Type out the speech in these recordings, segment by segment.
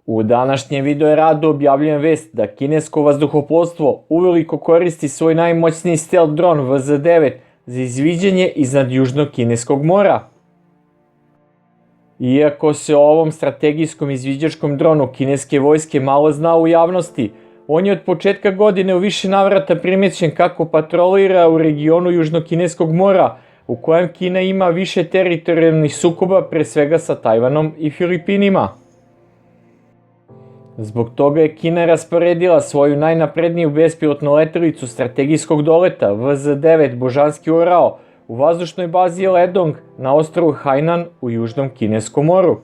U današnjem video radu objavljujem vest da kinesko vazduhoplovstvo uveliko koristi svoj najmoćniji stealth dron VZ-9 za izviđanje iznad Južnog kineskog mora. Iako se o ovom strategijskom izviđačkom dronu kineske vojske malo zna u javnosti, on je od početka godine u više navrata primećen kako patrolira u regionu Južnog kineskog mora, u kojem Kina ima više teritorijalnih sukoba, pre svega sa Tajvanom i Filipinima. Zbog toga je Kina rasporedila svoju najnapredniju bespilotnu letelicu strategijskog doleta VZ-9 Božanski orao u vazdušnoj bazi Ledong na ostrvu Hainan u Južnom kineskom moru.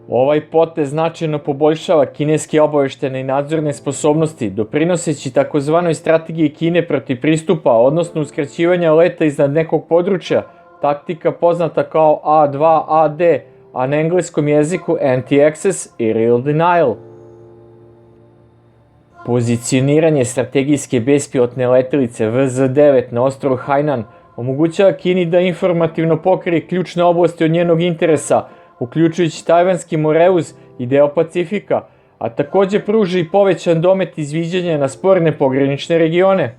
Ovaj potez značajno poboljšava kineske obaveštene i nadzorne sposobnosti, doprinoseći takozvanoj strategiji Kine protiv pristupa, odnosno uskraćivanja leta iznad nekog područja, taktika poznata kao A2AD, a na engleskom jeziku Anti-Access i Real Denial. Pozicioniranje strategijske bespilotne letelice VZ-9 na ostrvu Hainan omogućava Kini da informativno pokrije ključne oblasti od njenog interesa, uključujući Tajvanski Moreuz i deo Pacifika, a takođe pruža i povećan domet izviđanja na sporne pogranične regione.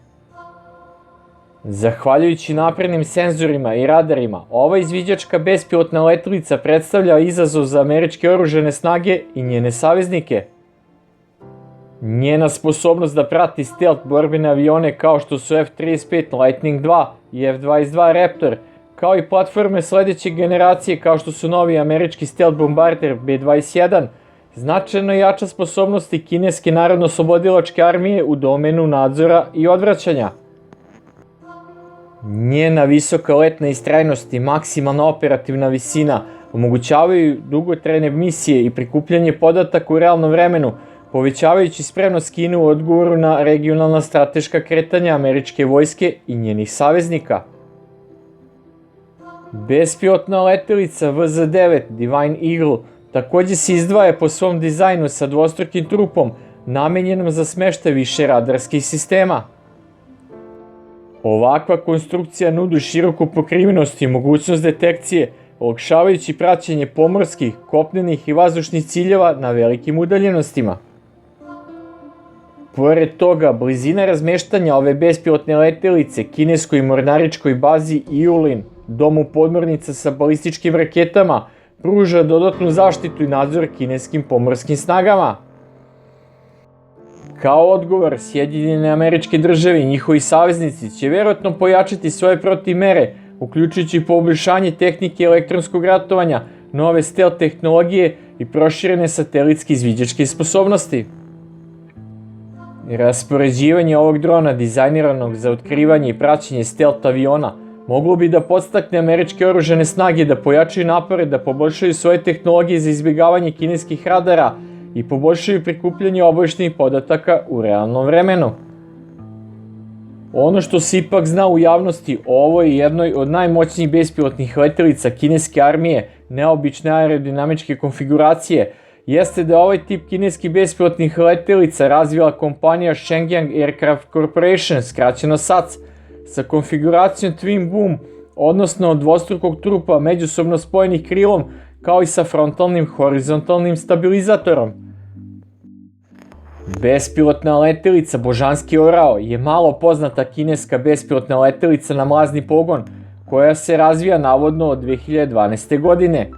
Zahvaljujući naprednim senzorima i radarima, ova izviđačka bespilotna letelica predstavlja izazov za američke oružane snage i njene saveznike. Njena sposobnost da prati stealth borbene avione kao što su F-35 Lightning II i F-22 Raptor, kao i platforme sledeće generacije kao što su novi američki stealth bombarder B-21, značajno jača sposobnosti kineske narodno-oslobodilačke armije u domenu nadzora i odvraćanja. Njena visoka letna istrajnost i maksimalna operativna visina omogućavaju dugotrajne misije i prikupljanje podataka u realnom vremenu, povećavajući spremnost Kine u odgovoru na regionalna strateška kretanja američke vojske i njenih saveznika. Bespilotna letelica VZ-9 Divine Eagle takođe se izdvaja po svom dizajnu sa dvostrukim trupom, namenjenom za smeštaj više radarskih sistema. Ovakva konstrukcija nudi široku pokrivenost i mogućnost detekcije, olakšavajući praćenje pomorskih, kopnenih i vazdušnih ciljeva na velikim udaljenostima. Pored toga, blizina razmeštanja ove bespilotne letelice kineskoj mornaričkoj bazi Yulin, domu podmornica sa balističkim raketama, pruža dodatnu zaštitu i nadzor kineskim pomorskim snagama. Kao odgovor, Sjedinjene Američke Države i njihovi saveznici će verovatno pojačati svoje protivmere, uključujući poboljšanje tehnike elektronskog ratovanja, nove stealth tehnologije i proširene satelitske izviđačke sposobnosti. Raspoređivanje ovog drona dizajniranog za otkrivanje i praćenje stealth aviona moglo bi da podstakne američke oružane snage da pojačaju napore da poboljšaju svoje tehnologije za izbjegavanje kineskih radara i poboljšaju prikupljanje obaveštenih podataka u realnom vremenu. Ono što se ipak zna u javnosti o ovoj jednoj od najmoćnijih bespilotnih letelica kineske armije, neobične aerodinamičke konfiguracije, jeste da ovaj tip kineskih bespilotnih letelica razvila kompanija Shenyang Aircraft Corporation, skraćeno SAC, sa konfiguracijom Twin Boom, odnosno dvostrukog trupa međusobno spojenih krilom, kao i sa frontalnim horizontalnim stabilizatorom. Bespilotna letelica Božanski orao je malo poznata kineska bespilotna letelica na mlazni pogon, koja se razvija navodno od 2012. godine.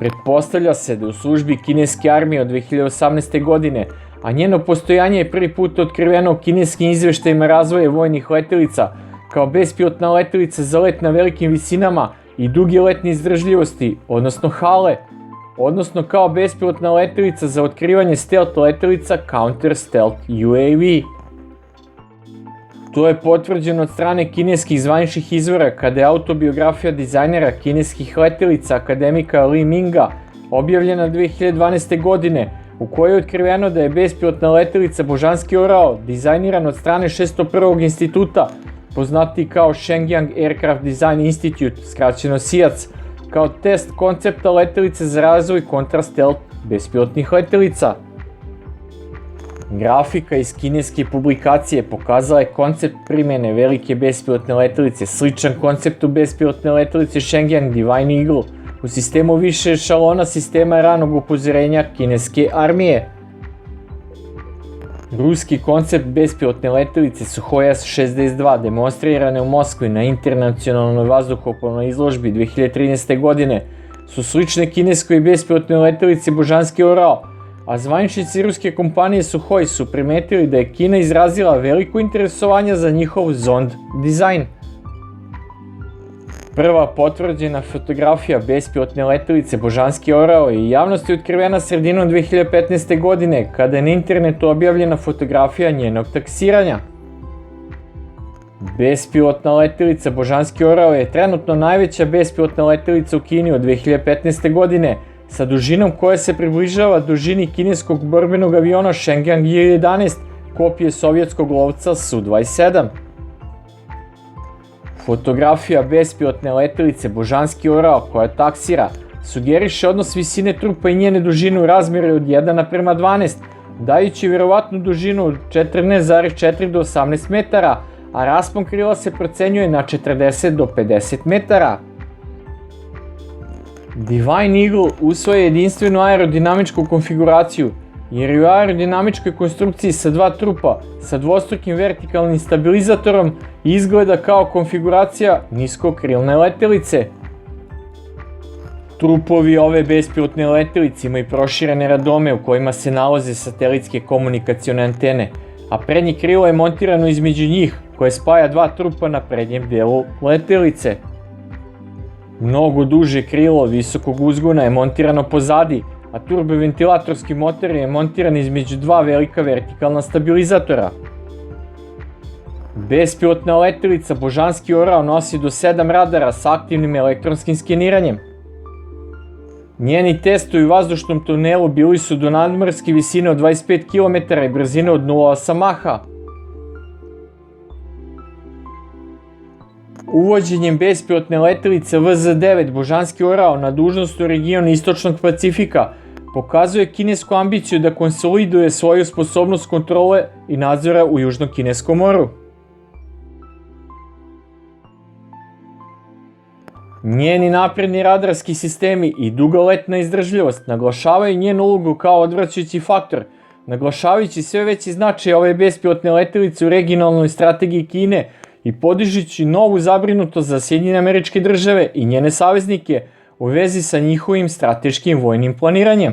Pretpostavlja se da u službi kineske armije od 2018. godine, a njeno postojanje je prvi put otkriveno u kineskim izveštajima razvoja vojnih letelica, kao bespilotna letelica za let na velikim visinama i duge letne izdržljivosti, odnosno HALE, odnosno kao bespilotna letelica za otkrivanje stealth letelica Counter Stealth UAV. To je potvrđeno od strane kineskih zvaničnih izvora kada je autobiografija dizajnera kineskih letelica akademika Li Minga objavljena 2012. godine, u kojoj je otkriveno da je bespilotna letelica Božanski orao dizajniran od strane 601. instituta, poznatiji kao Shenyang Aircraft Design Institute, skraćeno SIAC, kao test koncepta letelice za razvoj kontra-stealth bespilotnih letelica. Grafika iz kineske publikacije pokazala je koncept primjene velike bespilotne letelice, sličan konceptu bespilotne letelice Shenzhen Divine Eagle u sistemu više ešalona sistema ranog upozorenja kineske armije. Ruski koncept bespilotne letelice Suhoi S-62 demonstrirane u Moskvi na internacionalnoj vazduhoplovnoj izložbi 2013. godine su slične kineskoj bespilotnoj letelici Božanski Orao, a zvaničnici ruske kompanije Suhoi su primetili da je Kina izrazila veliko interesovanje za njihov zond dizajn. Prva potvrđena fotografija bespilotne letelice Božanski Orao je javnosti otkrivena sredinom 2015. godine, kada je na internetu objavljena fotografija njenog taksiranja. Bespilotna letelica Božanski Orao je trenutno najveća bespilotna letelica u Kini od 2015. godine, sa dužinom koja se približava dužini kineskog borbenog aviona Shenzhen J-11, kopije sovjetskog lovca Su-27. Fotografija bespilotne letelice Božanski Orao koja taksira sugeriše odnos visine trupa i njene dužine u razmjeru od 1:12, dajući vjerovatnu dužinu od 14,4 do 18 metara, a raspon krila se procenjuje na 40 do 50 metara. Divine Eagle usvaja jedinstvenu aerodinamičku konfiguraciju, jer je u aerodinamičkoj konstrukciji sa dva trupa sa dvostrukim vertikalnim stabilizatorom izgleda kao konfiguracija niskokrilne letelice. Trupovi ove bespilotne letelice imaju proširene radome u kojima se nalaze satelitske komunikacione antene, a prednje krilo je montirano između njih, koje spaja dva trupa na prednjem delu letelice. Mnogo duže krilo visokog uzgona je montirano pozadi, a turboventilatorski motor je montiran između dva velika vertikalna stabilizatora. Bespilotna letelica Božanski Orao nosi do 7 radara sa aktivnim elektronskim skeniranjem. Njeni testovi u vazdušnom tunelu bili su do nadmorske visine od 25 km i brzine od 0,8 maha. Uvođenjem bespilotne letelice VZ-9 Božanski Orao na dužnost u regionu Istočnog Pacifika pokazuje kinesku ambiciju da konsoliduje svoju sposobnost kontrole i nadzora u Južnom Kineskom moru. Njeni napredni radarski sistemi i dugoletna izdržljivost naglašavaju njenu ulogu kao odvraćajući faktor, naglašavajući sve veći značaj ove bespilotne letelice u regionalnoj strategiji Kine i podižući novu zabrinutost za Sjedinjene Američke Države i njene saveznike u vezi sa njihovim strateškim vojnim planiranjem.